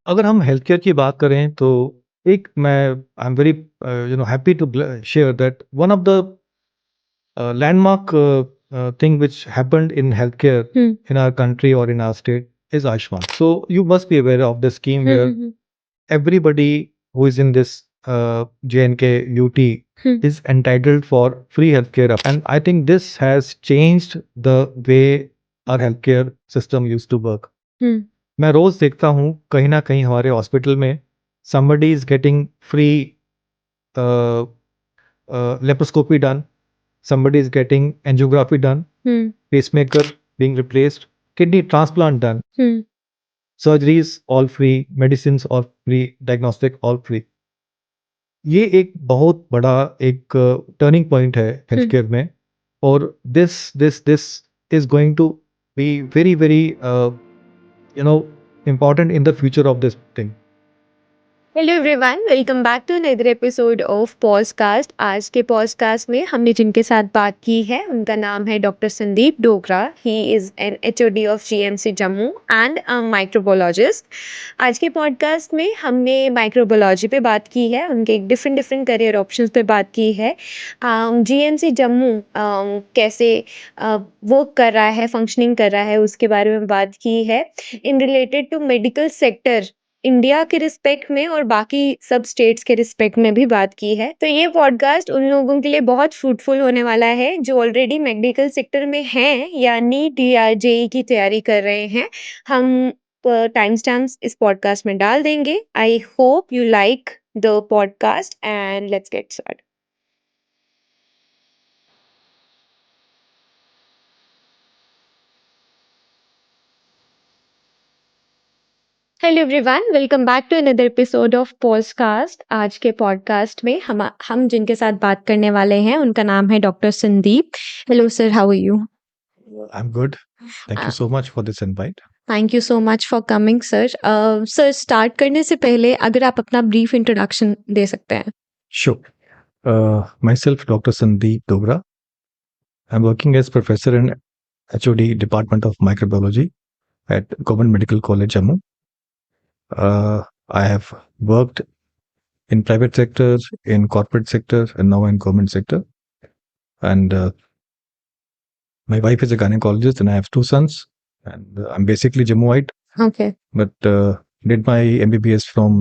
अगर हम health care की बात करें तो एक मैं I am very happy to share that one of the landmark thing which happened in healthcare Hmm. in our country or in our state is Ayushman. So you must be aware of the scheme Hmm. where Hmm. everybody who is in this JNK UT Hmm. is entitled for free healthcare. And I think this has changed the way our healthcare system used to work. Hmm. मैं रोज देखता हूँ कहीं ना कहीं हमारे hospital में somebody is getting free laparoscopy done, somebody is getting angiography done, Hmm. pacemaker being replaced, kidney transplant done, Hmm. surgeries all free, medicines all free, diagnostic all free. ये एक बहुत बड़ा एक टर्निंग पॉइंट है health Hmm. Care में और this is going to be very very important in the future of this thing. Hello everyone, welcome back to another episode of podcast. आज के पॉडकास्ट में हमने जिनके साथ बात की है उनका नाम है doctor Sandeep Dogra. He is an HOD of GMC Jammu and microbiologist. आज के पॉडकास्ट में हमने माइक्रोबायोलॉजी पे बात की है, उनके डिफरेंट डिफरेंट करियर ऑप्शंस पे बात की है। जीएमसी जम्मू कैसे वर्क कर रहा है, फंक्शनिंग कर रहा है, उसके बारे में बात की है। In related to medical sector India के रिस्पेक्ट में और बाकी सब स्टेट्स के रिस्पेक्ट में भी बात की है। तो ये पॉडकास्ट उन लोगों के लिए बहुत फ्रूटफुल होने वाला है जो ऑलरेडी मेडिकल सेक्टर में हैं या नीट या जेई की तैयारी कर रहे हैं। हम टाइम स्टैम्प्स इस पॉडकास्ट में डाल देंगे। I hope you like the podcast and let's get start. Hello everyone, welcome back to another episode of podcast. आज के पॉडकास्ट में हम जिनके साथ बात करने वाले हैं उनका नाम है doctor Sandeep. Hello sir, how are you? I'm good. Thank you so much for this invite. Thank you so much for coming sir. Sir, start करने से पहले अगर आप अपना ब्रीफ इंट्रोडक्शन दे सकते हैं। Sure. Myself, Dr. Sandeep Dogra. I'm working as professor in HOD Department of Microbiology at Government Medical College, Jammu. I have worked in private sector, in corporate sector, and now in government sector. And my wife is a gynecologist, and I have two sons. And I'm basically Jammuite, okay but did my MBBS from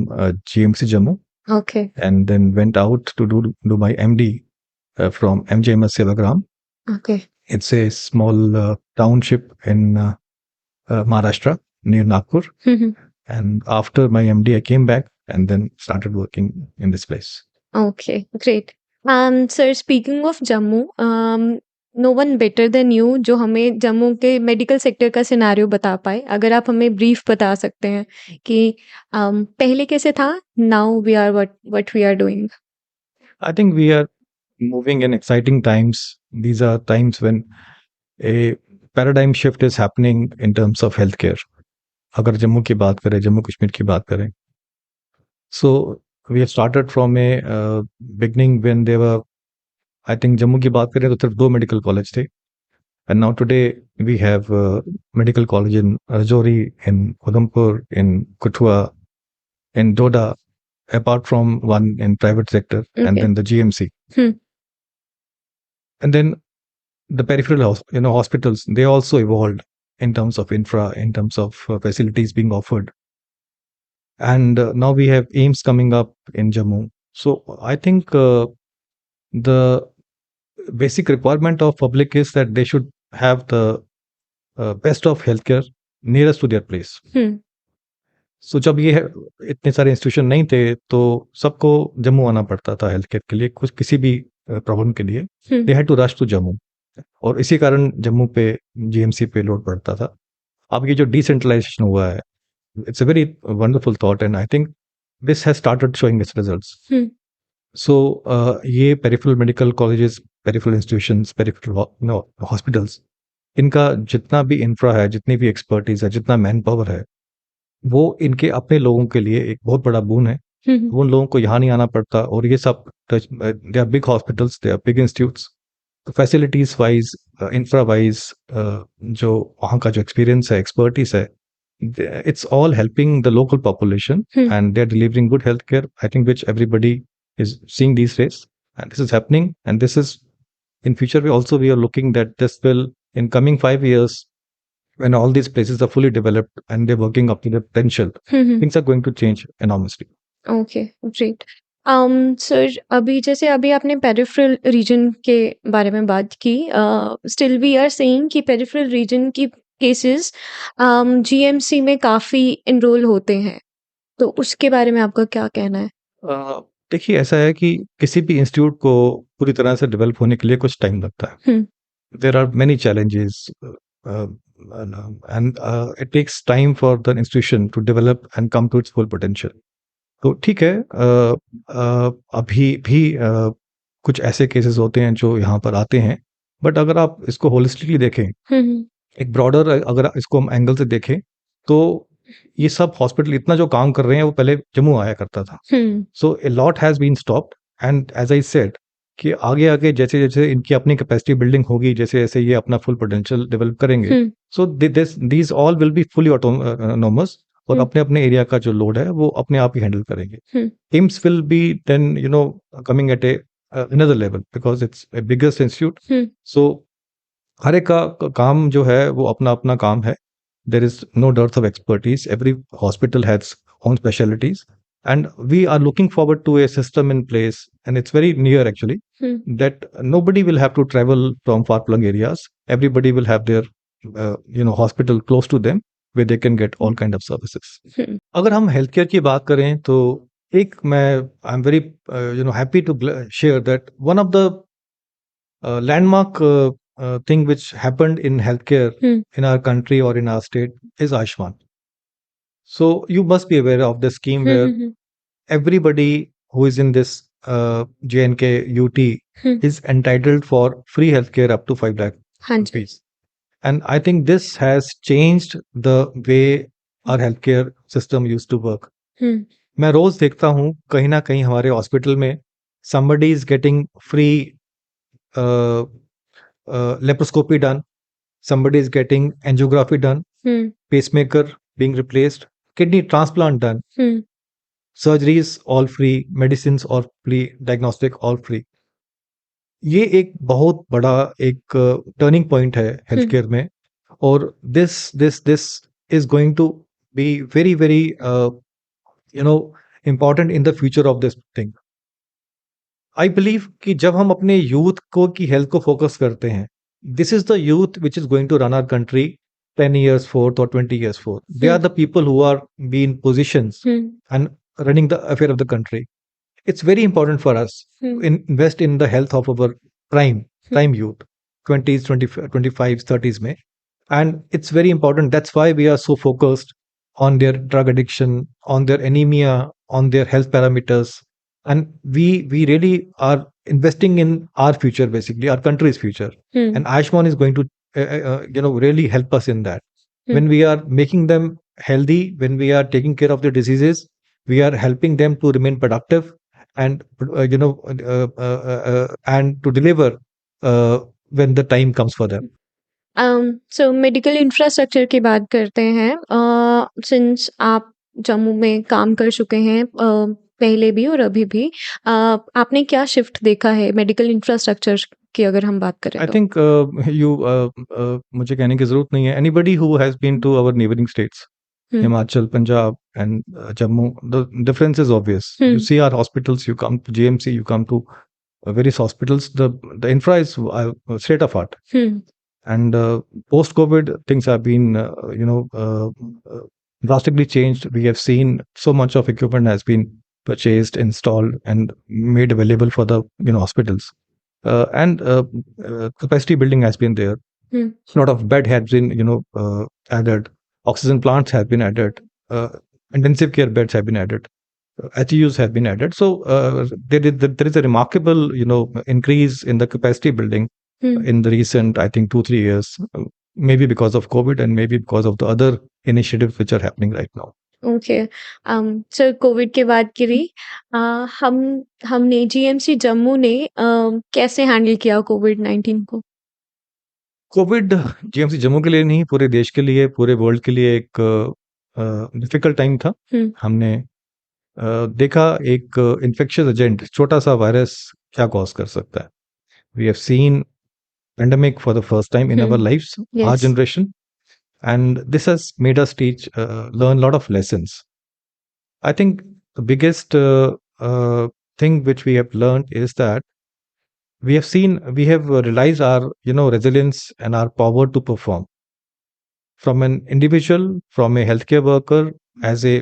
GMC Jammu, okay and then went out to do my MD from MJMS Sevagram. Okay It's a small township in Maharashtra near Nagpur. And after my MD, I came back and then started working in this place. Okay great. Sir, speaking of Jammu, no one better than you जो हमें जम्मू के medical sector का scenario बता पाए। अगर आप हमें brief बता सकते हैं कि पहले कैसे था, now we are what we are doing. I think we are moving in exciting times. These are times when a paradigm shift is happening in terms of healthcare. अगर जम्मू की बात करें, जम्मू कश्मीर की बात करें, so we have started from a beginning when there were, I think Jammu की बात करें तो सिर्फ 2 मेडिकल कॉलेज थे, and now today we have medical college in Rajouri, in Udhampur, in Kathua, in Doda, apart from one in private sector, and Okay. then the GMC. And then the peripheral hospitals, they also evolved in terms of infra, in terms of facilities being offered. And now we have AIMS coming up in Jammu. So I think the basic requirement of public is that they should have the best of healthcare nearest to their place. सो जब ये इतने सारे institution नहीं थे तो सबको जम्मू आना पड़ता था हेल्थ केयर के लिए, कुछ किसी भी प्रॉब्लम के लिए they had to rush to Jammu, और इसी कारण जम्मू पे जीएमसी पे लोड पड़ता था। अब ये जो डिसेंट्रलाइजेशन हुआ है, it's a very wonderful thought and I think this has started showing its results. So ये peripheral medical colleges, peripheral institutions, peripheral hospitals, इनका जितना भी इंफ्रा है, जितनी भी एक्सपर्टीज है, जितना मैन पावर है, वो इनके अपने लोगों के लिए एक बहुत बड़ा बून है। वो उन लोगों को यहाँ नहीं आना पड़ता, और ये सब they are big hospitals, they are big institutes, facilities wise, infra wise, जो वहाँ का जो एक्सपीरियंस है, एक्सपर्टीज है, it's all helping the local population, and they're delivering good healthcare, I think, which everybody is seeing these days. And this is happening, and this is in future we are looking that this will, in coming 5 years, when all these places are fully developed and they're working up to their potential, things are going to change enormously. Okay, great. Sir, अभी जैसे अभी आपने peripheral reason के बारे में बात की, still we are saying कि पेरिफेरल रीजन की केसेस जीएमसी में काफ़ी एनरोल होते हैं, तो उसके बारे में आपका क्या कहना है? देखिए, ऐसा है कि किसी भी इंस्टीट्यूट को पूरी तरह से डेवलप होने के लिए कुछ टाइम लगता है। There are many challenges, and it takes time for the institution to develop and come to its full potential. तो ठीक है, अभी भी कुछ ऐसे केसेस होते हैं जो यहाँ पर आते हैं, बट अगर आप इसको होलिस्टिकली देखें, एक ब्रॉडर अगर इसको हम एंगल से देखें, तो ये सब हॉस्पिटल इतना जो काम कर रहे हैं वो पहले जम्मू आया करता था। So a lot has been stopped, and as I said कि आगे आगे जैसे जैसे इनकी अपनी कैपेसिटी बिल्डिंग होगी, जैसे जैसे ये अपना फुल पोटेंशियल डेवलप करेंगे, so these all will be fully autonomous, और अपने अपने एरिया का जो लोड है वो अपने आप ही हैंडल करेंगे। AIIMS will be then coming at a another level because it's a biggest institute. So हर एक का काम जो है वो अपना अपना काम है. There is no dearth of expertise. Every hospital has own specialties, and we are looking forward to a system in place, and it's very near actually, that nobody will have to travel from far-flung areas. Everybody will have their hospital close to them where they can get all kind of services. अगर हम health care की बात करें तो एक मैं I am very happy to share that one of the landmark thing which happened in healthcare in our country or in our state is Ayushman. So you must be aware of the scheme where everybody who is in this JNK UT is entitled for free healthcare up to 5 lakh rupees. And I think this has changed the way our healthcare system used to work. मैं रोज देखता हूँ कहीं ना कहीं हमारे hospital में somebody is getting free laparoscopy done, somebody is getting angiography done, pacemaker being replaced, kidney transplant done, surgeries all free, medicines all free, diagnostic all free. ये एक बहुत बड़ा एक टर्निंग पॉइंट है हेल्थ केयर में, और this is going to be very very important in the future of this thing. I believe कि जब हम अपने यूथ को की हेल्थ को फोकस करते हैं, this is the youth which is going to run our country 10 years forth or 20 years forth. They are the people who are being positions and running the affair of the country. It's very important for us to invest in the health of our prime youth, 20s, 25s, 30s में. And it's very important. That's why we are so focused on their drug addiction, on their anemia, on their health parameters. And we really are investing in our future, basically, our country's future. And Ayushman is going to, really help us in that. When we are making them healthy, when we are taking care of their diseases, we are helping them to remain productive and, and to deliver when the time comes for them. So medical infrastructure की बात करते हैं। Since आप जम्मू में काम कर चुके हैं पहले भी और अभी भी, आपने क्या शिफ्ट देखा है मेडिकल इंफ्रास्ट्रक्चर की अगर हम बात करें? आई थिंक मुझे कहने की जरूरत नहीं है. Anybody who has been to our neighbouring states, Himachal, Punjab, and Jammu, the difference is obvious. You see our hospitals, you come to GMC, you come to various hospitals, the infra is state of art. And post-COVID, things have been, drastically changed. We have seen so much of equipment has been purchased, installed, and made available for the hospitals. And capacity building has been there. A lot of bed has been, added. Oxygen plants have been added. Intensive care beds have been added. HUs have been added. So there is a remarkable, increase in the capacity building in the recent, I think, 2-3 years. Maybe because of COVID and maybe because of the other initiatives which are happening right now. Okay, sir, Covid के बाद की हमने GMC Jammu ने कैसे handle किया कोविड-19 को? Covid GMC Jammu के लिए नहीं, पूरे देश के लिए, पूरे वर्ल्ड के लिए एक डिफिकल्ट टाइम था। हमने देखा एक इन्फेक्शियस एजेंट, छोटा सा वायरस क्या कॉज कर सकता है। We have seen pandemic for the first time in our lives, our Yes. generation, and this has made us learn a lot of lessons. I think the biggest thing which we have learned is that we have realized our resilience and our power to perform from an individual, from a healthcare worker, as a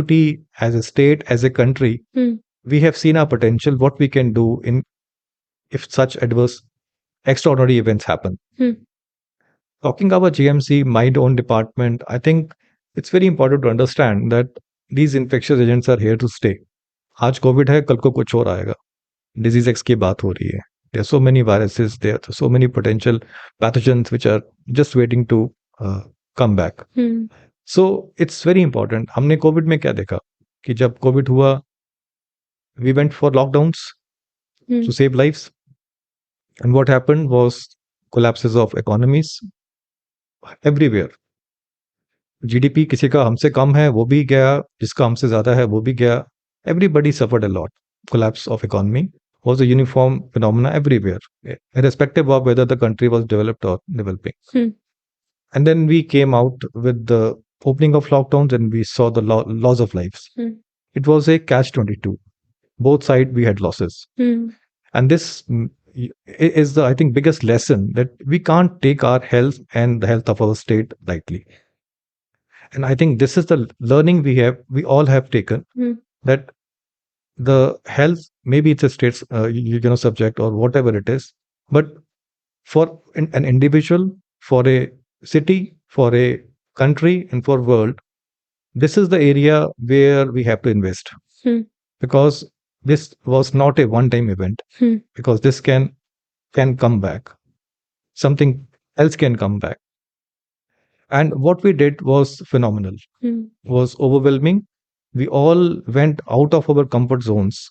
UT, as a state, as a country. We have seen our potential, what we can do in if such adverse extraordinary events happen. Talking about GMC, my own department, I think it's very important to understand that these infectious agents are here to stay. आज Covid है, कल को कुछ और आएगा। Disease x की बात हो रही है। There are so many viruses, there are so many potential pathogens which are just waiting to come back. So it's very important. हमने कोविड में क्या देखा कि जब कोविड हुआ, we went for lockdowns to save lives. And what happened was collapses of economies everywhere. GDP किसी का हमसे कम है वो भी गया, जिसका हमसे ज्यादा है वो भी गया. Everybody suffered a lot. Collapse of economy was a uniform phenomena everywhere, irrespective of whether the country was developed or developing. And then we came out with the opening of lockdowns and we saw the loss of lives. It was a catch-22. Both sides we had losses. And this is the, I think, biggest lesson that we can't take our health and the health of our state lightly. And I think this is the learning we all have taken, that the health, maybe it's a state's subject or whatever it is, but for an individual, for a city, for a country, and for world, this is the area where we have to invest, because this was not a one-time event, because this can come back. Something else can come back. And what we did was phenomenal, was overwhelming. We all went out of our comfort zones,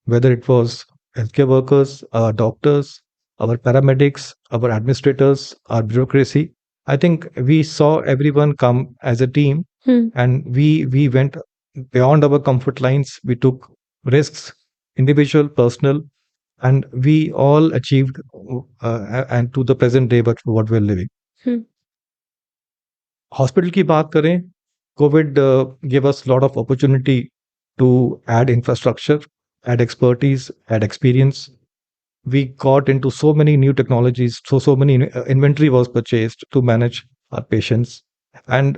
whether it was healthcare workers, our doctors, our paramedics, our administrators, our bureaucracy. I think we saw everyone come as a team, and we went beyond our comfort lines. We took risks, individual, personal, and we all achieved and to the present day but what we're living. Hospital की बात करें, COVID gave us a lot of opportunity to add infrastructure, add expertise, add experience. We got into so many new technologies, so many inventory was purchased to manage our patients. And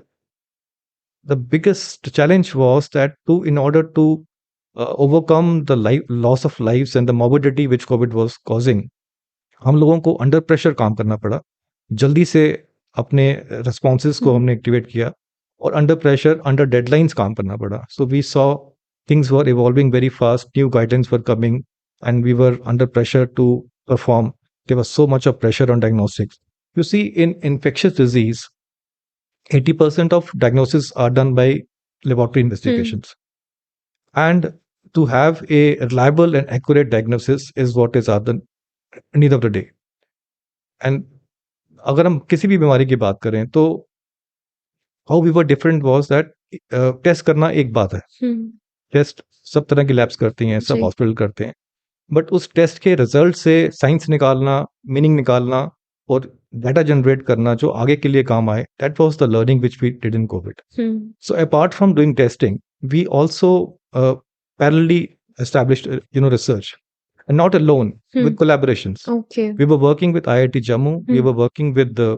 the biggest challenge was that in order to overcome the loss of lives and the morbidity which COVID was causing, हम लोगों को under pressure काम करना पड़ा. जल्दी से अपने responses को हमने एक्टिवेट किया और अंडर प्रेशर, अंडर डेडलाइंस काम करना पड़ा. So we saw things were evolving very fast, new guidelines were coming, and we were under pressure to perform. There was so much of pressure on diagnostics. You see, in infectious disease, 80% of diagnoses are done by laboratory investigations. And to have a reliable and accurate diagnosis is what is the need of the day. And अगर हम किसी भी बीमारी की बात करें तो how we were different was that test करना एक बात है. टेस्ट सब तरह की लैब्स करती हैं, सब हॉस्पिटल करते हैं, बट उस टेस्ट के रिजल्ट से साइंस निकालना, मीनिंग निकालना और डाटा जनरेट करना जो आगे के लिए काम आए, that was the learning which we did in COVID. So apart from doing testing, we also parallelly established research, and not alone, with collaborations. We were working with IIT Jammu, we were working with the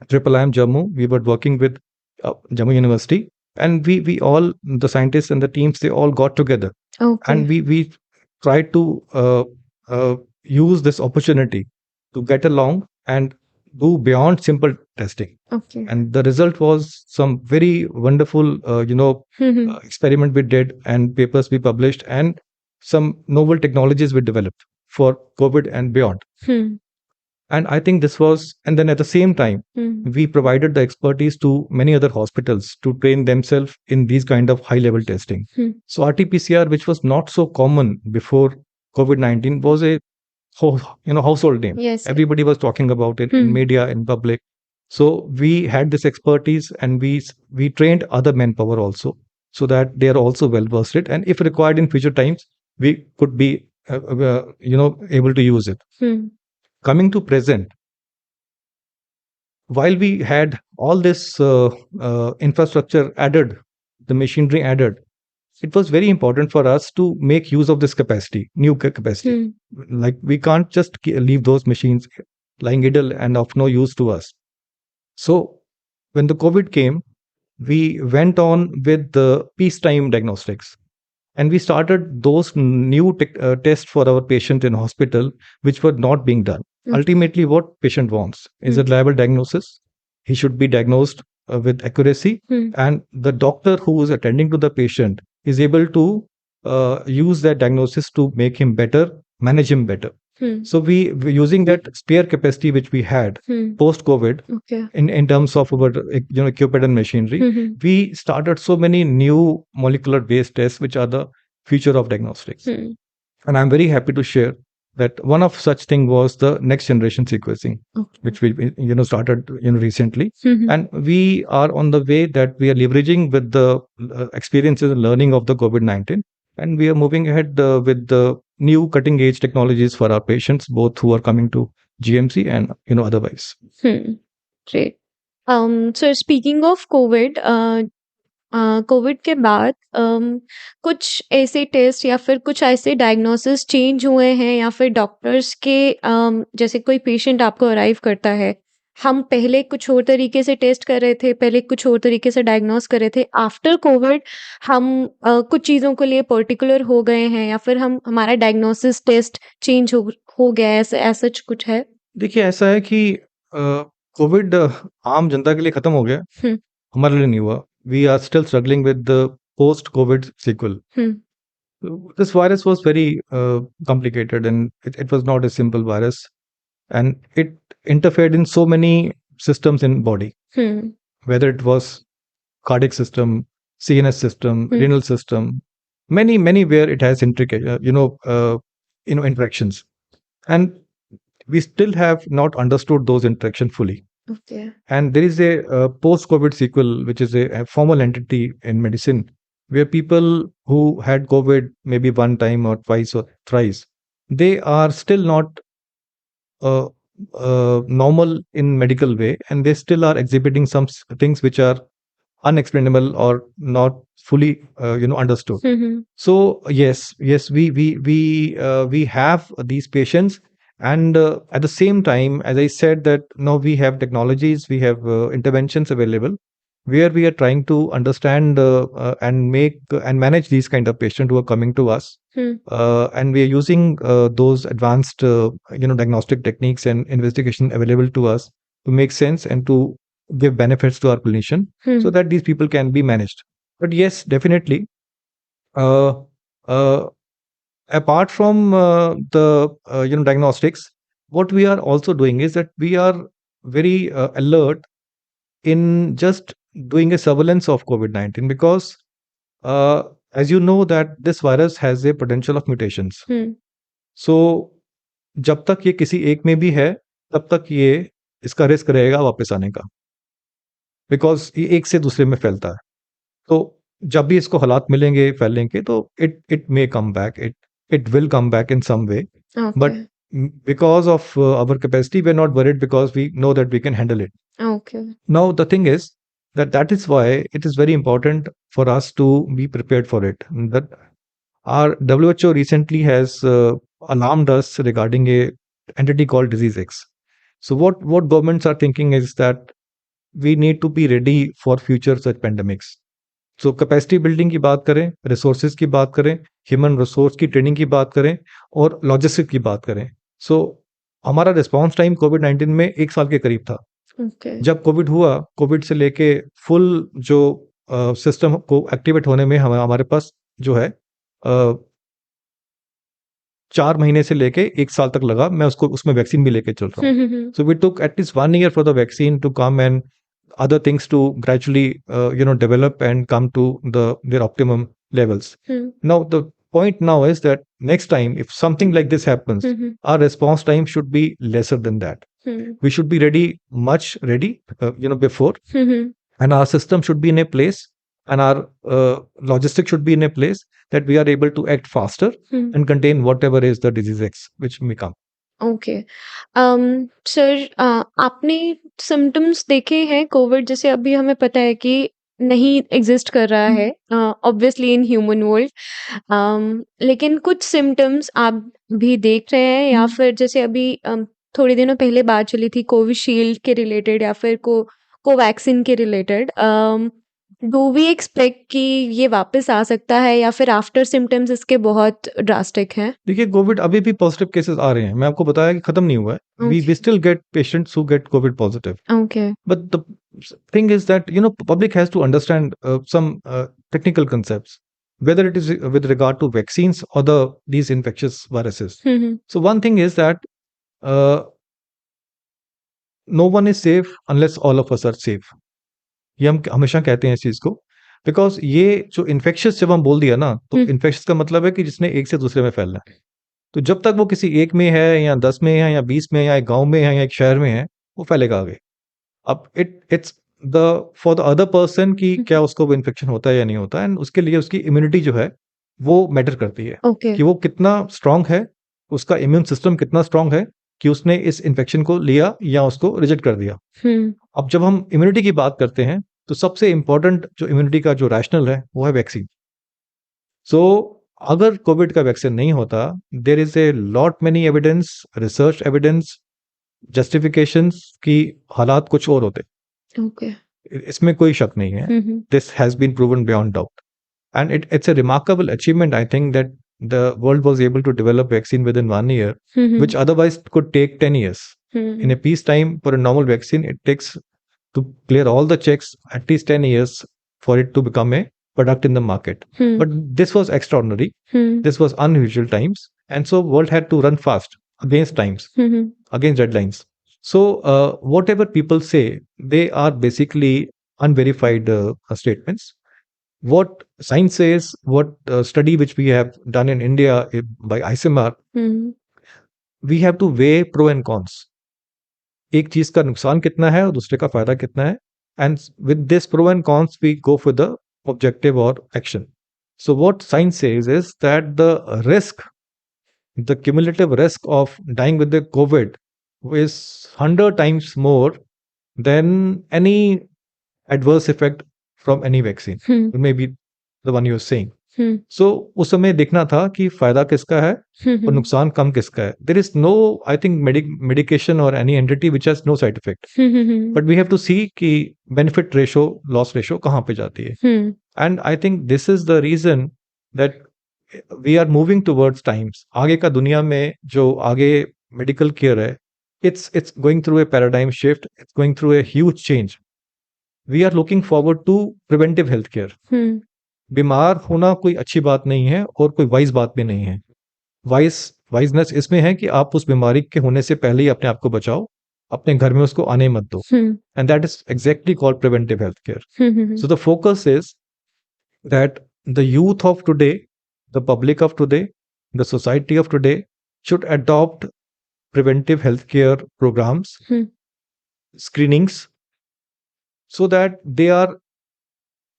IIM Jammu, we were working with Jammu University, and we all, the scientists and the teams, they all got together, and we tried to use this opportunity to get along and do beyond simple testing. And the result was some very wonderful experiment we did, and papers we published, and some novel technologies we developed for COVID and beyond. And I think this was, and then at the same time, we provided the expertise to many other hospitals to train themselves in these kind of high level testing. So RT-PCR, which was not so common before COVID-19, was a household name. Yes. Everybody was talking about it in media, in public. So we had this expertise, and we trained other manpower also, so that they are also well versed it, and if required in future times, we could be able to use it. Coming to present, while we had all this infrastructure added, the machinery added, it was very important for us to make use of this capacity, new capacity. Like, we can't just leave those machines lying idle and of no use to us. So when the COVID came, we went on with the peacetime diagnostics, and we started those new tests for our patient in hospital, which were not being done. Ultimately, what patient wants is a reliable diagnosis. He should be diagnosed with accuracy, and the doctor who is attending to the patient is able to use that diagnosis to make him better, manage him better. So we were using that spare capacity which we had post COVID, in terms of our equipment and machinery. We started so many new molecular based tests, which are the future of diagnostics. And I'm very happy to share that one of such thing was the next generation sequencing, which we started recently. And we are on the way that we are leveraging with the experiences and learning of the COVID-19, and we are moving ahead with the new cutting edge technologies for our patients, both who are coming to GMC and otherwise. Great. So speaking of COVID, Covid के बाद कुछ ऐसे test या फिर कुछ ऐसे diagnosis change हुए हैं, या फिर डॉक्टर्स के जैसे कोई पेशेंट आपको अराइव करता है, हम पहले कुछ और तरीके से टेस्ट कर रहे थे, पहले कुछ और तरीके से डायग्नोस कर रहे थे, आफ्टर कोविड हम कुछ चीज़ों के लिए पर्टिकुलर हो गए हैं, या फिर हमारा डायग्नोसिस टेस्ट चेंज हो गया है, ऐसा कुछ है? देखिए, ऐसा है कि कोविड आम जनता के लिए खत्म हो गया, हमारे लिए नहीं हुआ. We are still struggling with the post-COVID sequel. This virus was very complicated, and it was not a simple virus, and it interfered in so many systems in body, whether it was cardiac system, CNS system, renal system, many where it has intricate interactions, and we still have not understood those interactions fully. Okay. And there is a post-COVID sequel, which is a formal entity in medicine, where people who had COVID maybe one time or twice or thrice, they are still not normal in medical way, and they still are exhibiting some things which are unexplainable or not fully understood. So yes, we have these patients. And at the same time, as I said, that now we have technologies, we have interventions available, where we are trying to understand and make and manage these kind of patients who are coming to us. And we are using those advanced diagnostic techniques and investigation available to us to make sense and to give benefits to our clinician, so that these people can be managed. But yes, definitely, apart from the diagnostics, what we are also doing is that we are very alert in just doing a surveillance of COVID-19, because as you know that this virus has a potential of mutations. So जब तक ये किसी एक में भी है, तब तक ये इसका रिस्क रहेगा वापस आने का, बिकॉज ये एक से दूसरे में फैलता है. तो जब भी इसको हालात मिलेंगे फैलने के, तो it may come back, it will come back in some way. Okay. But because of our capacity, we're not worried, because we know that we can handle it. Okay. Now, the thing is that is why it is very important for us to be prepared for it. That our WHO recently has alarmed us regarding a entity called Disease X. So what governments are thinking is that we need to be ready for future such pandemics. So capacity building की बात करें, resources की बात करें, human resource की training की बात करें, और लॉजिस्टिक की बात करें. सो हमारा रिस्पांस टाइम कोविड-19 में 1 साल के करीब था. जब कोविड हुआ, कोविड से लेके फुल जो सिस्टम को एक्टिवेट होने में हमारे पास जो है 4 महीने से लेके 1 साल तक लगा. मैं उसमें वैक्सीन भी लेके चल रहा हूँ. So we took at least 1 year for the vaccine to come and other things to gradually develop and come to their optimum levels. Now the point now is that next time if something like this happens, our response time should be lesser than that. We should be much ready, before, and our system should be in a place, and our logistics should be in a place that we are able to act faster and contain whatever is the disease X which may come. Okay. Sir, आपने symptoms देखे हैं Covid, जैसे अभी हमें पता है कि नहीं एग्जिस्ट कर रहा है ऑब्वियसली इन ह्यूमन वर्ल्ड, लेकिन कुछ सिम्पटम्स आप भी देख रहे हैं या फिर जैसे अभी थोड़े दिनों पहले बात चली थी कोविशील्ड के रिलेटेड या फिर कोवैक्सीन के रिलेटेड, डू वी एक्सपेक्ट कि ये वापस आ सकता है या फिर आफ्टर सिम्टम्स इसके बहुत ड्रास्टिक हैं? देखिए, कोविड अभी भी पॉजिटिव केसेस आ रहे हैं। मैं आपको बताया कि खत्म नहीं हुआ है। We still get patients who get COVID positive. Okay. But the thing is that, public has to understand some technical concepts, whether it is with regard to vaccines or these infectious viruses. So one thing is that uh, no one is safe unless all of us are safe. ये हम हमेशा कहते हैं इस चीज को, because ये जो इन्फेक्शियस जब हम बोल दिया ना, तो इन्फेक्शियस का मतलब है कि जिसने एक से दूसरे में फैलना है। तो जब तक वो किसी एक में है या 10 में है या 20 में या एक गांव में है या एक शहर में है, वो फैलेगा आगे। अब it's the for the other person कि क्या उसको इन्फेक्शन होता है या नहीं होता है, एंड उसके लिए उसकी इम्यूनिटी जो है वो मैटर करती है। कि वो कितना स्ट्रांग है, उसका इम्यून सिस्टम कितना स्ट्रांग है कि उसने इस इन्फेक्शन को लिया या उसको रिजेक्ट कर दिया। अब जब हम इम्यूनिटी की बात करते हैं, तो सबसे इंपॉर्टेंट जो इम्यूनिटी का जो रैशनल है वो है वैक्सीन। सो अगर कोविड का वैक्सीन नहीं होता, there is a lot many evidence, research evidence, justifications कि हालात कुछ और होते। इसमें कोई शक नहीं है। This has been proven beyond doubt, and it's a remarkable achievement, I think, that the world was able to develop vaccine within 1 year, which otherwise could take 10 years. In a peacetime, for a normal vaccine, it takes to clear all the checks at least 10 years for it to become a product in the market. But this was extraordinary. This was unusual times, and so world had to run fast against times, against deadlines. So whatever people say, they are basically unverified statements. What science says, what study which we have done in India by ICMR, we have to weigh pro and cons. एक चीज का नुकसान कितना है और दूसरे का फायदा कितना है, and with this pro and cons we go for the objective or action. So what science says is that the cumulative risk of dying with the COVID is 100 times more than any adverse effect from any vaccine. Maybe the one you're saying. So उस समय देखना था कि फायदा किसका है और नुकसान कम किसका है. There is no, I think, medication or any entity which has no side effect. But we have to see कि benefit ratio, loss ratio कहाँ पे जाती है. And I think this is the reason that we are moving towards times. आगे का दुनिया में जो आगे medical care है, it's going through a paradigm shift. It's going through a huge change. We are looking forward to preventive health care. बीमार होना कोई अच्छी बात नहीं है और कोई वाइज बात भी नहीं है। वाइजनेस इसमें है कि आप उस बीमारी के होने से पहले ही अपने आप को बचाओ, अपने घर में उसको आने मत दो, and that is exactly called preventive health care. So the focus is that the youth of today, the public of today, the society of today should adopt preventive health care programmes, screenings, so that they are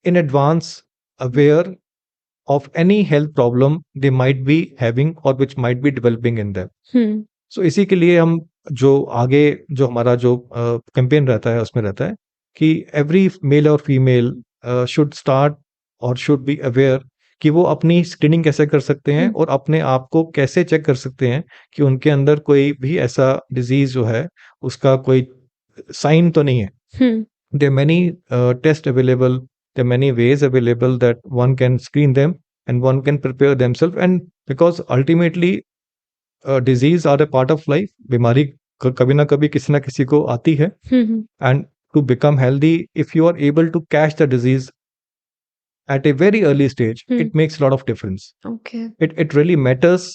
in advance aware of any health problem they might be having or which might be developing in them. So इसी के लिए हम जो आगे जो हमारा जो campaign रहता है उसमें रहता है कि every male और female should start or should be aware कि वो अपनी स्क्रीनिंग कैसे कर सकते हैं और अपने आप को कैसे चेक कर सकते हैं कि उनके अंदर कोई भी ऐसा डिजीज जो है उसका कोई साइन तो नहीं है. There are many tests available. There are many ways available that one can screen them and one can prepare themselves. And because ultimately disease are a part of life, बीमारी कभी ना कभी किसी ना किसी को आती है. And to become healthy, if you are able to catch the disease at a very early stage, it makes a lot of difference. Okay. It really matters.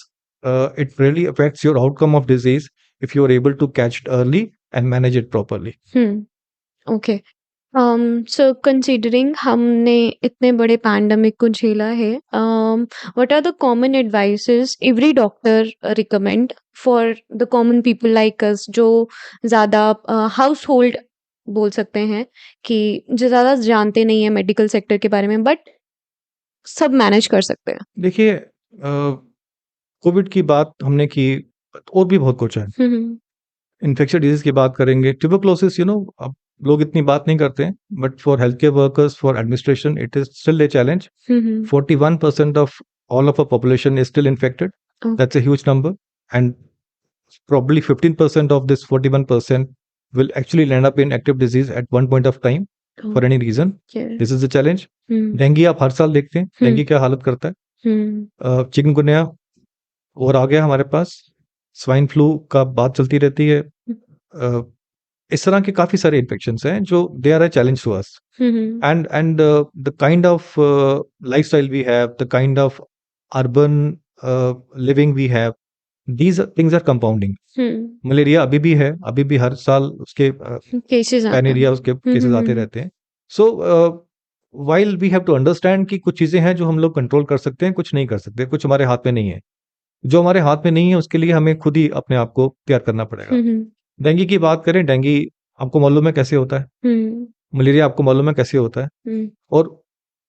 It really affects your outcome of disease if you are able to catch it early and manage it properly. Okay. So considering हमने इतने बड़े pandemic को झेला है, what are the common advices every doctor recommend for the common people like us जो ज़्यादा household बोल सकते हैं कि जो ज़्यादा जानते नहीं है मेडिकल सेक्टर के बारे में बट सब मैनेज कर सकते हैं। देखिए कोविड की बात हमने की, और भी बहुत कुछ है। इन्फेक्शियस डिजीज की बात करेंगे, ट्यूबरक्लोसिस, अब लोग इतनी बात नहीं करते हैं, but for health care workers, for administration, it is still a challenge. 41% of all of our population is still infected. Oh. That's a huge number, and probably 15% of this 41% will actually land up in active disease at one point of time. Oh. For any reason. Yeah. This is the challenge. Dengue आप हर साल देखते हैं, dengue क्या हालत करता है. Chikungunya और आ गया हमारे पास, स्वाइन फ्लू का बात चलती रहती है. इस तरह के काफी सारे इन्फेक्शंस हैं जो they are a challenge to us. And the kind of lifestyle we have, the kind of urban living we have, these things are compounding. Malaria अभी भी है, अभी भी हर साल उसके पैनेरिया उसके केसेस आते रहते हैं. So while we have to understand कि कुछ चीजें हैं जो हम लोग कंट्रोल कर सकते हैं, कुछ नहीं कर सकते, कुछ हमारे हाथ में नहीं है. जो हमारे हाथ में नहीं है उसके लिए हमें खुद ही अपने आप को तैयार करना पड़ेगा. डेंगू की बात करें, डेंगू आपको मालूम है कैसे होता है, मलेरिया आपको मालूम है कैसे होता है. और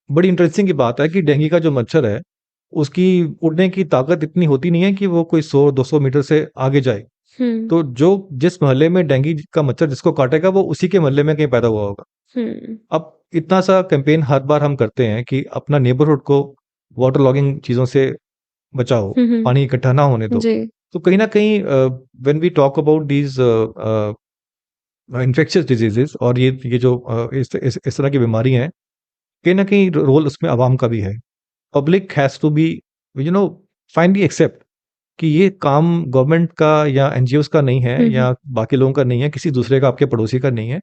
बड़ी इंटरेस्टिंग की बात है कि डेंगू का जो मच्छर है उसकी उड़ने की ताकत इतनी होती नहीं है कि वो कोई 100-200 मीटर से आगे जाए. तो जो जिस मोहल्ले में डेंगू का मच्छर जिसको काटेगा वो उसी के मोहल्ले में कहीं पैदा हुआ होगा. अब इतना सा कैंपेन हर बार हम करते हैं कि अपना नेबरहुड को वाटर लॉगिंग चीजों से बचाओ, पानी इकट्ठा ना होने दो. तो कहीं ना कहीं when we talk about these infectious diseases और ये जो इस तरह की बीमारी हैं, कहीं ना कहीं रोल उसमें आवाम का भी है. Public has to be finally accept कि ये काम गवर्नमेंट का या एनजीओस का नहीं है या बाकी लोगों का नहीं है, किसी दूसरे का, आपके पड़ोसी का नहीं है.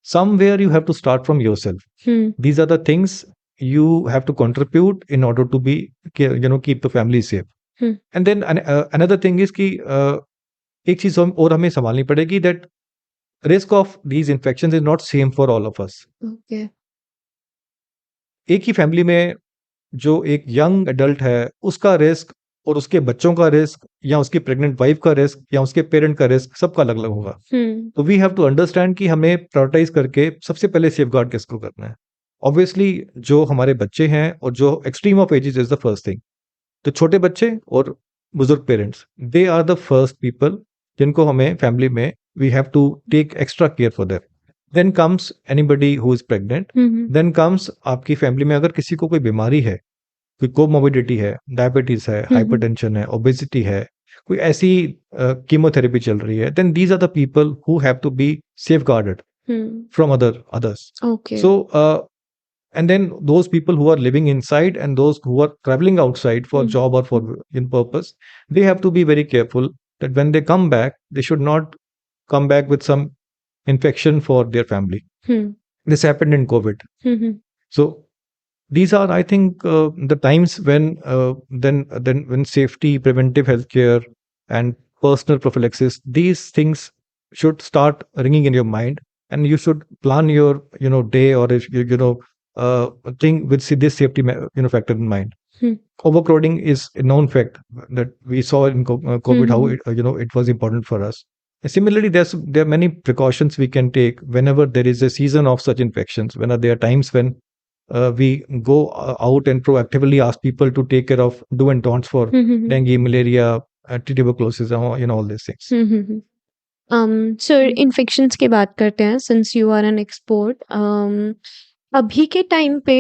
Somewhere you have to start from yourself. These are the things you have to contribute in order to be keep the family safe. And then another thing is कि एक चीज और हमें संभालनी पड़ेगी, that risk of these infections is not same for all of us. Okay. एक ही family में जो एक यंग एडल्ट है उसका रिस्क और उसके बच्चों का रिस्क या उसकी प्रेग्नेंट वाइफ का रिस्क या उसके पेरेंट का रिस्क सबका अलग अलग होगा. तो वी हैव टू अंडरस्टैंड कि हमें प्रायोरिटाइज करके सबसे पहले सेफगार्ड किसको करना है. ऑब्वियसली जो हमारे बच्चे हैं और जो extreme of ages is the first thing. तो छोटे बच्चे और बुजुर्ग parents, they are the first people जिनको हमें फैमिली में we have to take extra care for them. Then comes anybody who is pregnant. Then comes आपकी फैमिली में अगर किसी को कोई बीमारी है, कोई कोमोर्बिडिटी है, डायबिटीज है, हाइपरटेंशन है, ओबेसिटी है, कोई ऐसी कीमोथेरेपी चल रही है, then these are the people who have to be safeguarded from others. Okay. So and then those people who are living inside and those who are traveling outside for job or for in purpose, they have to be very careful that when they come back, they should not come back with some infection for their family. This happened in COVID. So these are, I think, the times when then when safety, preventive healthcare, and personal prophylaxis, these things should start ringing in your mind, and you should plan your day or thing with this safety factor in mind. Overcrowding is a known fact that we saw in COVID, how it was important for us. And similarly, there are many precautions we can take whenever there is a season of such infections. When there are times when we go out and proactively ask people to take care of do and don'ts for dengue, malaria, tuberculosis, all these things. So infections की बात करते हैं, since you are an expert. अभी के time पे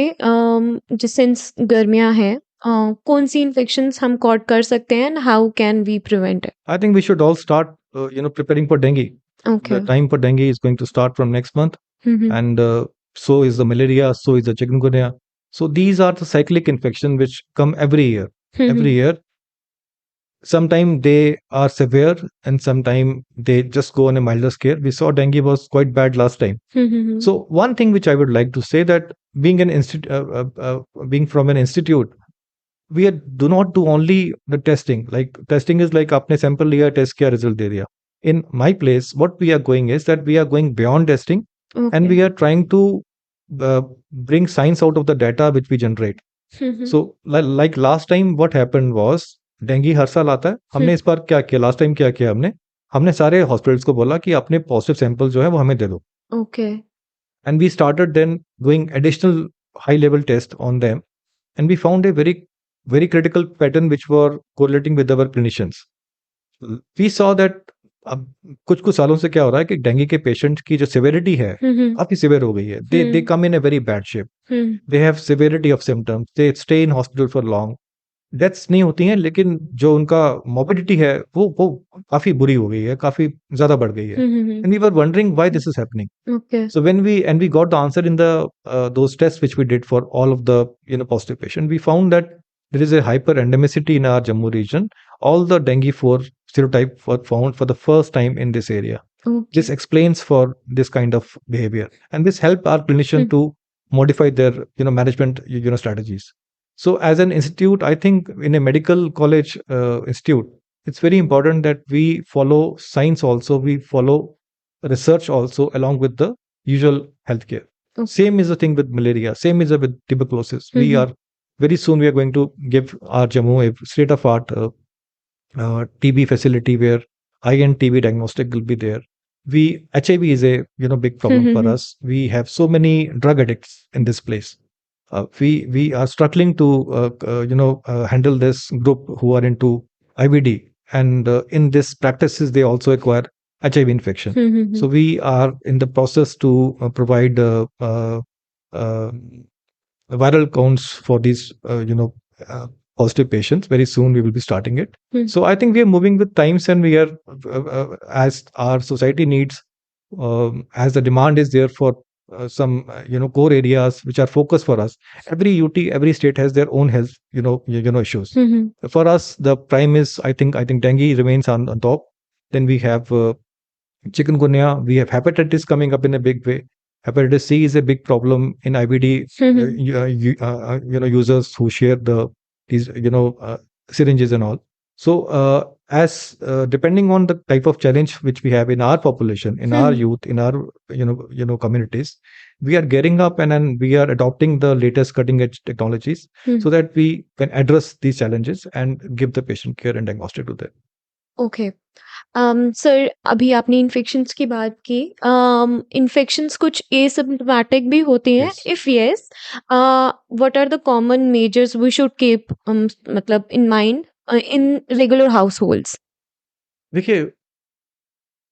since गर्मियां हैं, कौन सी इन्फेक्शंस हम कॉट कर सकते हैं, and how can we prevent it? I think we should all start preparing for dengue. Okay. The time for dengue is going to start from next month. And so is the malaria, so is the chikungunya. So these are the cyclic infections which come every year. Every year. Sometimes they are severe and sometimes they just go on a milder scale. We saw dengue was quite bad last time. So one thing which I would like to say, that being being from an institute, we do not do only the testing. Like testing is like आपने sample लिया, test किया, result दे दिया. In my place, what we are going is that we are going beyond testing. Okay. And we are trying to bring science out of the data which we generate. So like last time what happened was, dengue हर साल आता है, हमने इस बार क्या किया, last time क्या किया हमने सारे हॉस्पिटल्स को बोला कि अपने पॉजिटिव सैंपल जो है वो हमें दे दो, okay and we started then doing additional high level tests on them, and we found a very critical pattern which were correlating with our clinicians. We saw that अब कुछ कुछ सालों से क्या हो रहा है कि डेंगू के पेशेंट की जो सिविरिटी है काफी सिवियर हो गई है. They come in a very bad shape, they have severity of symptoms, they stay in hospital for long. Deaths नहीं होती हैं, लेकिन जो उनका मोबिडिटी है वो काफी बुरी हो गई है, काफी ज्यादा बढ़ गई है. And we were wondering why this is happening. Okay So when we got the answer in the those tests which we did for all of the positive patient, we found that there is a hyper endemicity in our Jammu region. All the dengue 4 serotype were found for the first time in this area. This explains for this kind of behavior, and this helped our clinician to modify their management strategies. So as an institute, I think in a medical college institute, it's very important that we follow science also, we follow research also along with the usual healthcare. Okay. Same is the thing with malaria, same is with tuberculosis. We are very soon we are going to give our Jammu a state of art TB facility where high-end TB diagnostic will be there. HIV is a big problem for us. We have so many drug addicts in this place. We are struggling to handle this group who are into IBD, and in this practices they also acquire HIV infection. So we are in the process to provide uh, viral counts for these positive patients. Very soon we will be starting it. So I think we are moving with times, and we are as our society needs, as the demand is there for some core areas which are focused for us. Every UT, every state has their own health issues. For us, the prime is I think dengue remains on top. Then we have chikungunya. We have hepatitis coming up in a big way. Hepatitis C is a big problem in IBD users who share these syringes and all. So as depending on the type of challenge which we have in our population, in our youth, in our communities, we are getting up and then we are adopting the latest cutting edge technologies so that we can address these challenges and give the patient care and diagnostic to them. Okay sir अभी आपने infections की बात की. Infections कुछ asymptomatic भी होती हैं. Yes. If yes, what are the common measures we should keep मतलब in mind in regular households? देखिए,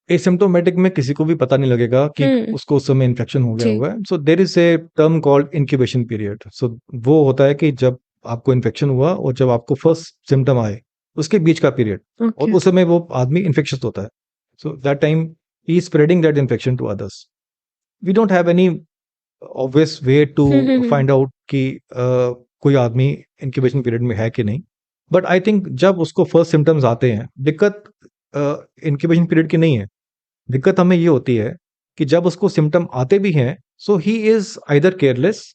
एसिम्प्टोमेटिक में किसी को भी पता नहीं लगेगा कि उसको उस समय इन्फेक्शन हो गया जी. हुआ है. So there is a term called incubation period. So वो होता है कि जब आपको इन्फेक्शन हुआ और जब आपको फर्स्ट सिम्टम आए, उसके बीच का पीरियड, और ओके उस समय वो आदमी इन्फेक्शस होता है. So that time he is spreading that infection to others. We don't have any obvious way to find out कि कोई आदमी इंक्यूबेशन पीरियड में है कि नहीं. बट आई थिंक जब उसको फर्स्ट सिम्टम्स आते हैं, दिक्कत इंक्यूबेशन पीरियड की नहीं है. दिक्कत हमें ये होती है कि जब उसको सिम्टम आते भी हैं, सो ही इज आइदर केयरलेस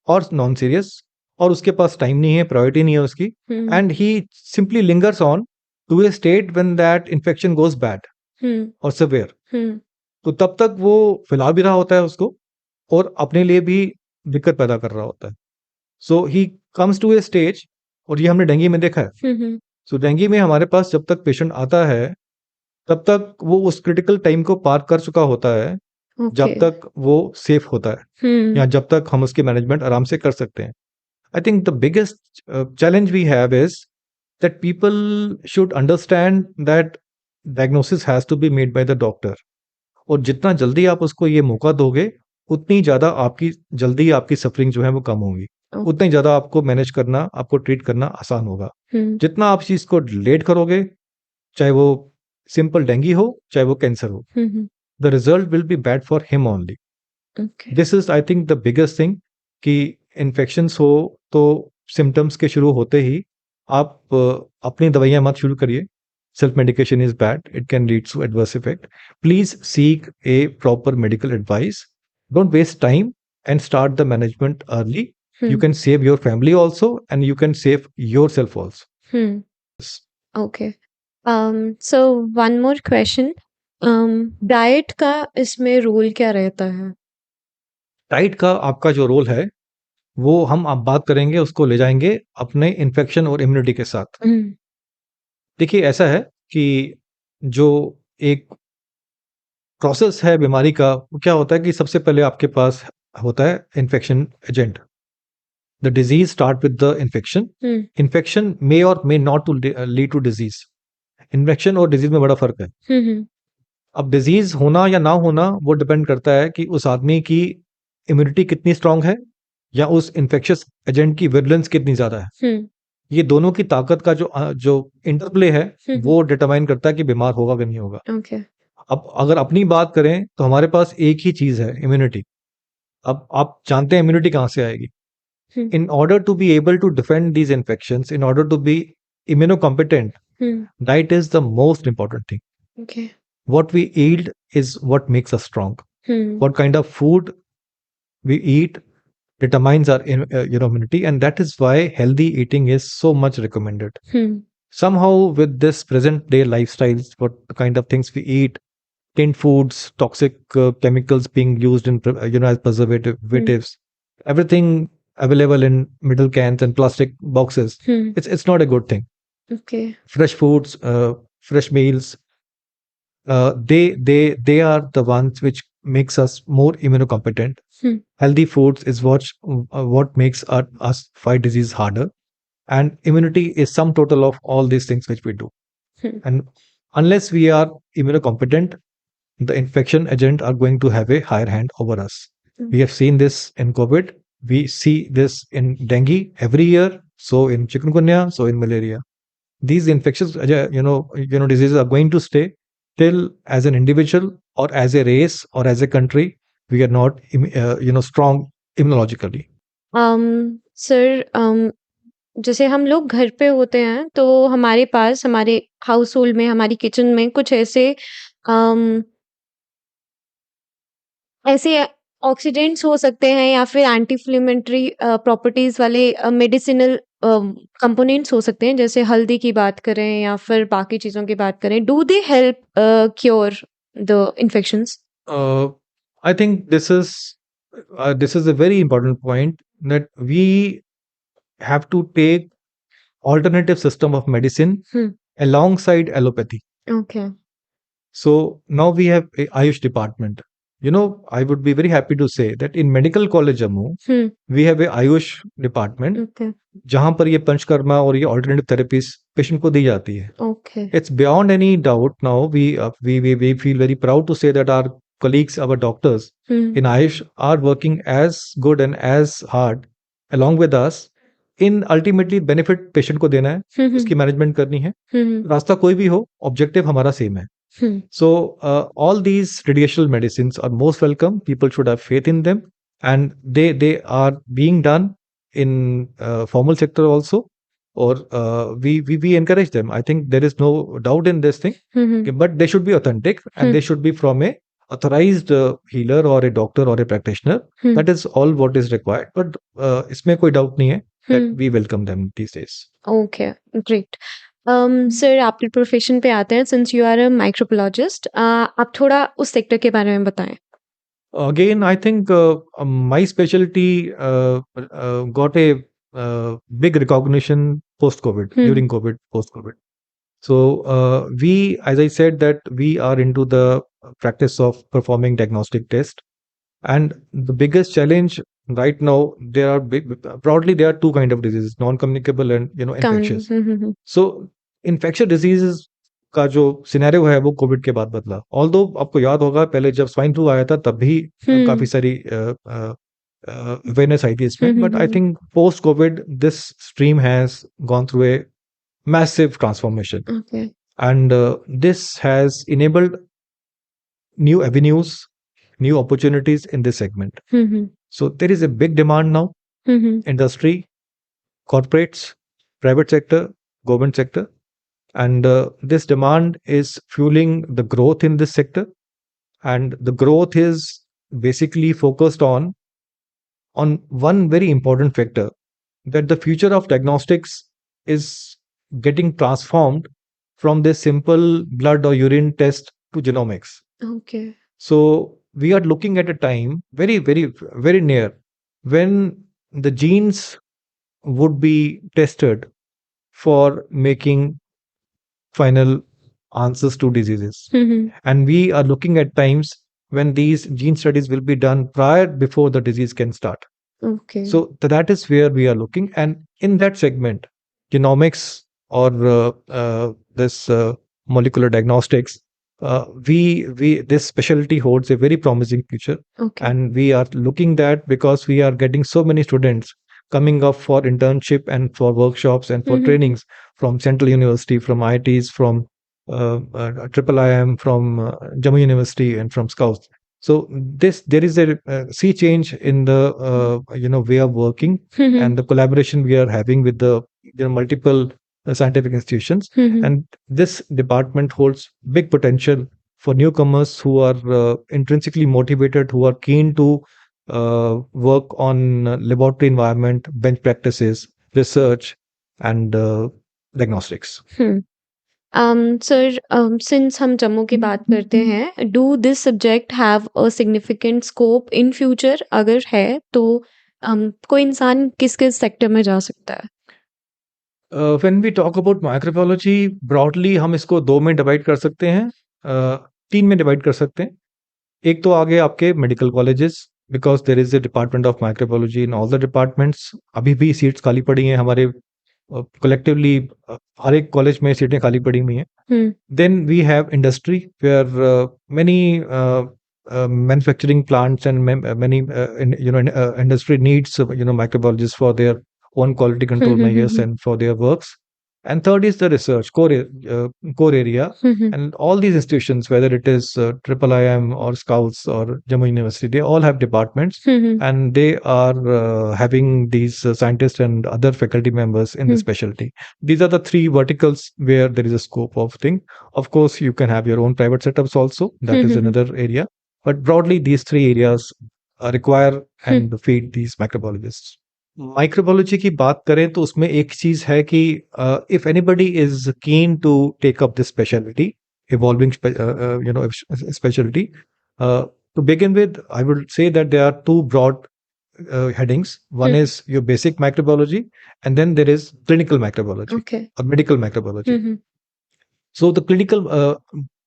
और नॉन सीरियस, और उसके पास टाइम नहीं है, प्रायोरिटी नहीं है उसकी, and he simply lingers on to a state when that infection goes bad और सिवियर. तो तब तक वो फैला भी रहा होता है उसको और अपने लिए भी दिक्कत पैदा कर रहा होता है. So he comes to a stage, और ये हमने डेंगू में देखा है. सो डेंगू में हमारे पास जब तक पेशेंट आता है, तब तक वो उस क्रिटिकल टाइम को पार कर चुका होता है जब तक वो सेफ होता है, या जब तक हम उसकी मैनेजमेंट आराम से कर सकते हैं. I think the biggest challenge we have is that people should understand that diagnosis has to be made by the doctor. और जितना जल्दी आप उसको ये मौका दोगे, उतनी ज्यादा जल्दी आपकी सफरिंग जो है वो कम होगी, उतना ही ज्यादा आपको मैनेज करना, आपको ट्रीट करना आसान होगा. जितना आप चीज को लेट करोगे, चाहे वो सिंपल डेंगू हो, चाहे वो कैंसर हो, the result will be bad for him only. This is I think the biggest thing कि इन्फेक्शंस हो तो सिम्टम्स के शुरू होते ही आप अपनी दवाइयां मत शुरू करिए. Self medication is bad. It can lead to adverse effect. Please seek a proper medical advice. Don't waste time and start the management early. You can save your family also, and you can save yourself also. Okay. So one more question. Diet का इसमें role क्या रहता है? Tight का आपका जो role है वो हम अब बात करेंगे, उसको ले जाएंगे अपने इन्फेक्शन और इम्यूनिटी के साथ। देखिए ऐसा है कि जो एक प्रोसेस है बीमारी का, वो क्या होता है कि सबसे पहले आपके पास होता है infection agent. The disease start with the infection. Infection may और may not to lead to disease. Infection और डिजीज में बड़ा फर्क है। अब डिजीज होना या ना होना वो डिपेंड करता है कि उस आदमी की इम्यूनिटी कितनी स्ट्रांग है या उस इन्फेक्शियस एजेंट की विरुलेंस कितनी ज्यादा है। ये दोनों की ताकत का जो इंटरप्ले है वो डिटरमाइन करता है कि बीमार होगा कि नहीं होगा। ओके। अब अगर अपनी बात करें तो हमारे पास एक ही चीज है, इम्यूनिटी। अब आप जानते हैं इम्यूनिटी कहां से आएगी? In order to be able to defend these infections, in order to be immunocompetent, diet is the most important thing. Okay. What we eat is what makes us strong. What kind of food we eat determines our immunity, and that is why healthy eating is so much recommended. Somehow, with this present day lifestyles, what kind of things we eat, tinned foods, toxic chemicals being used in as preservatives, everything available in middle cans and plastic boxes. It's not a good thing. Okay. Fresh foods, fresh meals, they are the ones which makes us more immunocompetent. Healthy foods is what makes us fight disease harder, and immunity is sum total of all these things which we do. And unless we are immunocompetent, the infection agent are going to have a higher hand over us. We have seen this in COVID. We see this in dengue every year. So in chikungunya, so in malaria. These infectious, diseases are going to stay till, as an individual or as a race or as a country, we are not, strong immunologically. Sir, जैसे हम लोग घर पे होते हैं तो हमारे पास हमारे हाउस होल्ड में, हमारी किचन में कुछ ऐसे ऑक्सीडेंट्स हो सकते हैं या फिर एंटी इन्फ्लेमेटरी प्रॉपर्टीज वाले मेडिसिनल कंपोनेंट्स हो सकते हैं, जैसे हल्दी की बात करें या फिर बाकी चीज़ों की बात करें। Do they help cure the infections? I think this is a very important point, that we have to take alternative system of medicine alongside allopathy. Okay. So now we have a Ayush department. I would be very happy to say that in Medical College Jammu, we have a Ayush department, Okay. जहां पर ये पंचकर्मा और ये alternative therapies patient को दी जाती है. Okay. It's beyond any doubt now. We feel very proud to say that our colleagues, our doctors in Ayush are working as good and as hard along with us in ultimately benefit patient को देना है, उसकी management करनी है. रास्ता कोई भी हो, ऑब्जेक्टिव हमारा सेम है. So all these traditional medicines are most welcome. People should have faith in them, and they are being done in formal sector also, or we encourage them. I think there is no doubt in this thing. But they should be authentic, and they should be from a authorized healer or a doctor or a practitioner. That is all what is required. But इसमें कोई doubt नहीं है that we welcome them these days. Okay, great. सर, आपके profession पे आते हैं। Since you are a microbiologist, आप थोड़ा उस सेक्टर के बारे में बताएं। Again, I think my specialty got a big recognition post-COVID, during COVID, post-COVID. So we, as I said, that we are into the practice of performing diagnostic test, and the biggest challenge right now, broadly there are two kind of diseases: non-communicable and infectious. So infectious diseases का जो scenario है वो Covid के बाद बदला. Although आपको याद होगा पहले जब स्वाइन फ्लू आया था तब भी काफी सारी अवेयरनेस आई थी इसमें. But I think post Covid this stream has gone through a massive transformation. Okay. And this has enabled new avenues, new opportunities in this segment. So there is a big demand now. Industry, corporates, private sector, government sector, and this demand is fueling the growth in this sector. And the growth is basically focused on one very important factor, that the future of diagnostics is getting transformed from this simple blood or urine test to genomics. Okay. So we are looking at a time very, very, very near when the genes would be tested for making final answers to diseases. And we are looking at times when these gene studies will be done prior before the disease can start. Okay. So that is where we are looking. And in that segment, genomics or this molecular diagnostics, we this specialty holds a very promising future. Okay. And we are looking that because we are getting so many students coming up for internship and for workshops and for trainings from Central University, from IITs, from Triple IIM, from Jammu University, and from Scouts. So there is a sea change in the way of working and the collaboration we are having with the multiple scientific institutions. And this department holds big potential for newcomers who are intrinsically motivated, who are keen to work on laboratory environment, bench practices, research, and diagnostics. Sir, since हम जम्मू की बात करते हैं, do this subject have a significant scope in future? अगर है तो कोई इंसान किस-किस सेक्टर में जा सकता है? When we talk about microbiology, broadly हम इसको दो में डिवाइड कर सकते हैं, तीन में डिवाइड कर सकते हैं. एक तो आगे आपके medical colleges, because there is A department of microbiology in all the departments. अभी भी सीट्स खाली पड़ी हैं हमारे कलेक्टिवली, हर एक कॉलेज में सीटें खाली पड़ी हुई हैं. Then we have industry where many manufacturing plants and many industry needs microbiologists for their own quality control measures and for their works. And third is the research core area. And all these institutions, whether it is Triple IIM or Scouts or Jammu University, they all have departments, and they are having these scientists and other faculty members in the specialty. These are the three verticals where there is a scope of thing. Of course, you can have your own private setups also. That is another area. But broadly, these three areas require and feed these microbiologists. Microbiology की बात करें तो उसमें एक चीज है कि if anybody is keen to take up this speciality, evolving specialty, to begin with, I would say that there are two broad headings. One is your basic microbiology, and then there is clinical microbiology. Okay. Or medical microbiology. So the clinical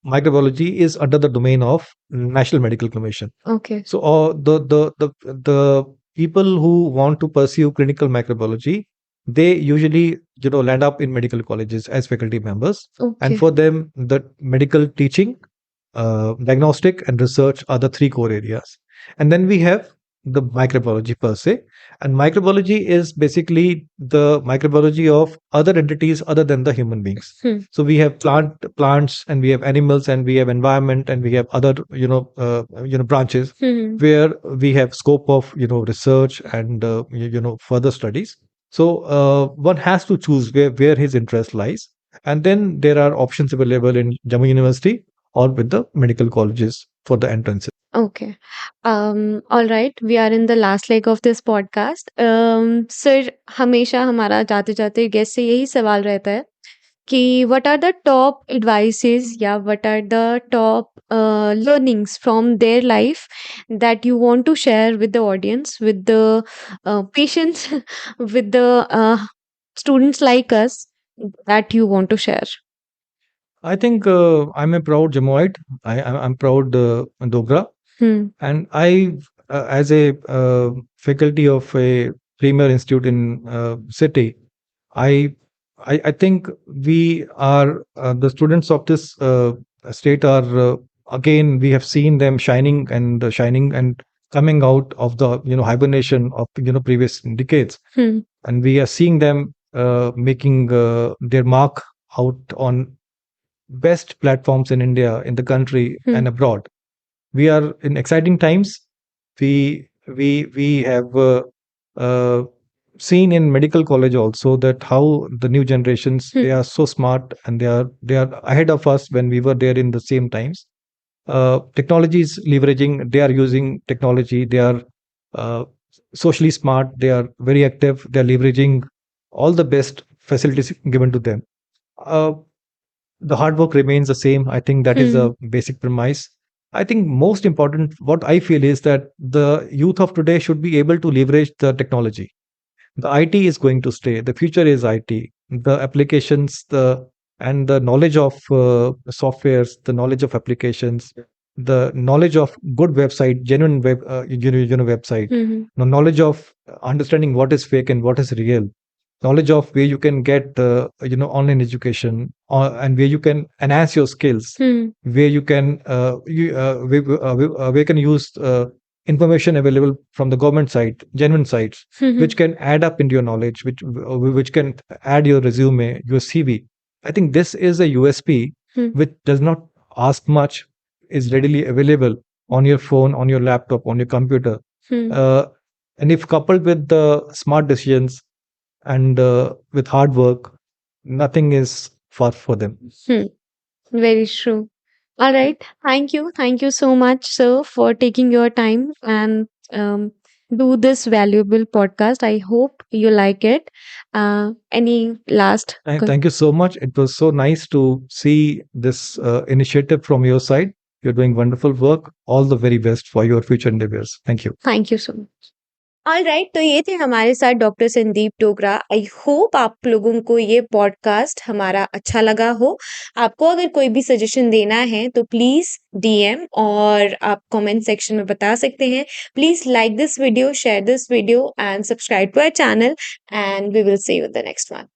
microbiology is under the domain of National Medical Commission. Okay. So the people who want to pursue clinical microbiology, they usually land up in medical colleges as faculty members. Okay. And for them, the medical teaching, diagnostic, and research are the three core areas. And then we have the microbiology per se. And microbiology is basically the microbiology of other entities other than the human beings. So we have plants, and we have animals, and we have environment, and we have other branches where we have scope of research and further studies. So one has to choose where his interest lies, and then there are options available in Jammu University or with the medical colleges for the entrances. Okay. All right. We are in the last leg of this podcast. Sir, हमेशा हमारा जाते जाते guest से यही सवाल रहता है कि what are the top advices या what are the top learnings from their life that you want to share with the audience, with the patients, with the students like us, that you want to share? I think I'm a proud Jammuite. I'm proud Dogra. And I, as a faculty of a premier institute in city, I think we are the students of this state are again, we have seen them shining and coming out of the hibernation of previous decades. And we are seeing them making their mark out on best platforms in India, in the country, and abroad. We are in exciting times. We have seen in medical college also that how the new generations, they are so smart, and they are ahead of us when we were there in the same times. Technology is leveraging, they are using technology, they are socially smart, they are very active, they are leveraging all the best facilities given to them. The hard work remains the same. I think that is a basic premise. I think most important, what I feel is that the youth of today should be able to leverage the technology. The IT is going to stay. The future is IT. The applications, the knowledge of softwares, the knowledge of applications, the knowledge of good website, genuine website, Mm-hmm. the knowledge of understanding what is fake and what is real, knowledge of where you can get online education, and where you can enhance your skills, Hmm. where you can where can use information available from the government side, genuine sites, Hmm. which can add up into your knowledge, which can add your resume, your CV. I think this is a USP Hmm. which does not ask much, is readily available on your phone, on your laptop, on your computer. Hmm. Uh, and if coupled with the smart decisions and with hard work, nothing is far for them. Hmm. Very true. All right. Thank you. Thank you so much, sir, for taking your time and do this valuable podcast. I hope you like it. Any last? Thank you so much. It was so nice to see this initiative from your side. You're doing wonderful work. All the very best for your future endeavors. Thank you. Thank you so much. All right, तो ये थे हमारे साथ doctor Sandeep Dogra. I hope आप लोगों को ये podcast हमारा अच्छा लगा हो। आपको अगर कोई भी सजेशन देना है तो प्लीज डीएम और आप कमेंट सेक्शन में बता सकते हैं। Please like this video, share this video and subscribe to our channel and we will see you in the next one.